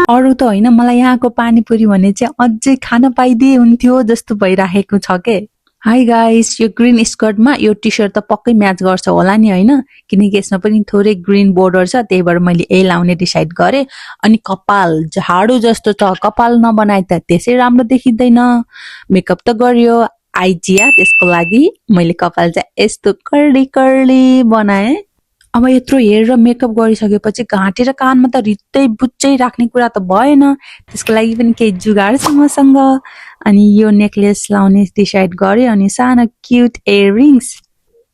अरु त हैन मलाई यहाँको पानीपुरी भने चाहिँ अझै खान पाइदिए हुन्थ्यो जस्तो भइराखेको छ के। हाई गाइस, यो ग्रीन स्कर्टमा यो टी-शर्ट त पक्कै म्याच गर्छ होला नि हैन, किनकि यसमा पनि थोरै ग्रीन बोर्डर छ, त्यही भएर मैले यही लाउने डिसाइड गरे। अनि कपाल झाडु जस्तो छ, कपाल नबनाए त त्यसै राम्रो देखिँदैन। मेकअप त गरियो, आइजिया त्यसको लागि मैले कपाल चाहिँ यस्तो कर्ली कर्ली बनाए। अब यत्रो हेयर र मेकअप गरिसकेपछि घाँटी र कानमा त रित्तै बुच्चै राख्ने कुरा त भएन, त्यसको लागि पनि केही जुगाड छ मसँग। अनि यो नेकलेस लाउने डिसाइड गरे अनि सानो क्युट इयररिङ्स।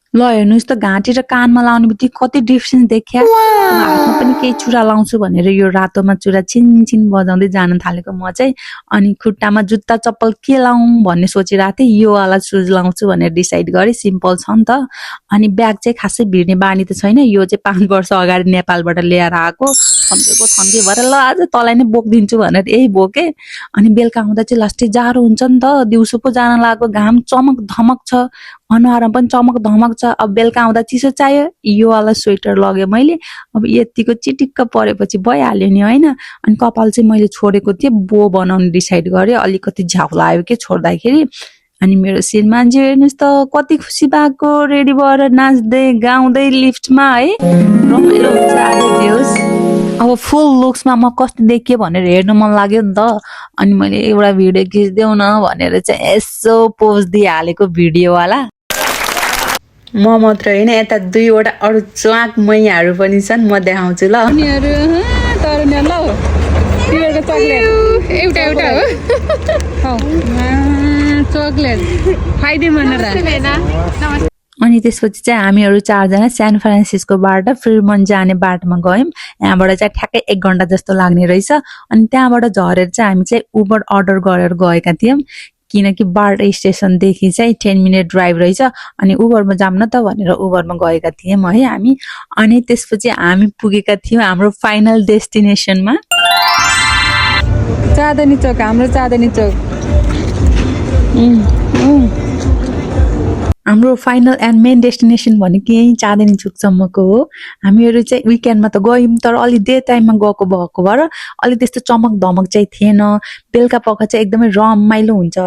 ल हेर्नुस् त घाँटी र कानमा लाउने बित्तिकै कति डिफरेन्स देख्या। हातमा पनि केही चुरा लाउँछु भनेर यो रातोमा चुरा छिन बजाउँदै जान थालेको म चाहिँ। अनि खुट्टामा जुत्ता चप्पल के लाउँ भन्ने सोचिरहेको थिएँ, यो वाला सुज लाउँछु भनेर डिसाइड गरेँ, सिम्पल छ नि त। अनि ब्याग चाहिँ खासै भिड्ने बानी त छैन, यो चाहिँ 5 वर्ष अगाडि नेपालबाट ल्याएर आएको, थन्के भएर ल आज तँलाई नै बोकिदिन्छु भनेर यही बोके। अनि बेलुका आउँदा चाहिँ लास्टै जाडो हुन्छ नि त, दिउँसो पो जान लागेको, घाम चमक धमक छ, अनुहारमा पनि चमक धमक छ। अब बेलुका आउँदा चिसो चाहियो, यो वाला स्वेटर लग्यो मैले। अब यतिको चिटिक्क परेपछि भइहाल्यो नि हैन। अनि कपाल चाहिँ मैले छोडेको थिएँ, बो बनाउने डिसाइड गरेँ, अलिकति झ्याउ लाग्यो के छोड्दाखेरि। अनि मेरो श्रीमानजी हेर्नुस् त कति खुसी भएको, रेडी भएर नाच्दै गाउँदै लिफ्टमा है, रमाइलो हुन्छ आज जे होस्। अब फुल लुक्समा म कस्तो देखिए भनेर हेर्नु मन लाग्यो नि त। अनि मैले एउटा भिडियो खिच्देऊ न भनेर चाहिँ यसो पोज दिइहालेको भिडियोवाला। म मात्र होइन, यता 2 वटा अरू च्वाक मैयाहरू पनि छन्, म देखाउँछु ल। उनीहरू तरुनिया ल तिमीहरूको चकलेट एउटा एउटा हो चकलेट खाइदिउँ भनेर। अनि त्यसपछि चाहिँ हामीहरू 4 जना सान फ्रान्सिस्कोबाट फ्रिमन्ट जाने बाटोमा गयौँ। यहाँबाट चाहिँ ठ्याक्कै 1 घण्टा जस्तो लाग्ने रहेछ। अनि त्यहाँबाट झरेर चाहिँ हामी चाहिँ उबर अर्डर गरेर गएका थियौँ, किनकि बार्ट स्टेसनदेखि चाहिँ 10 मिनट ड्राइभ रहेछ। अनि उबरमा जाऊँ न त भनेर उबरमा गएका थियौँ है हामी। अनि त्यसपछि हामी पुगेका थियौँ हाम्रो फाइनल डेस्टिनेसनमा, चाँदनी चौक, हाम्रो चाँदनी चौक। हाम्रो फाइनल एन्ड मेन डेस्टिनेसन भनेको यही चाँदनी चौकसम्मको हो। हामीहरू चाहिँ विकेन्डमा त गयौँ, तर अलि डे टाइममा गएको भएको भएर अलि त्यस्तो चमक धमक चाहिँ थिएन। बेलुका पख चाहिँ एकदमै रमाइलो हुन्छ।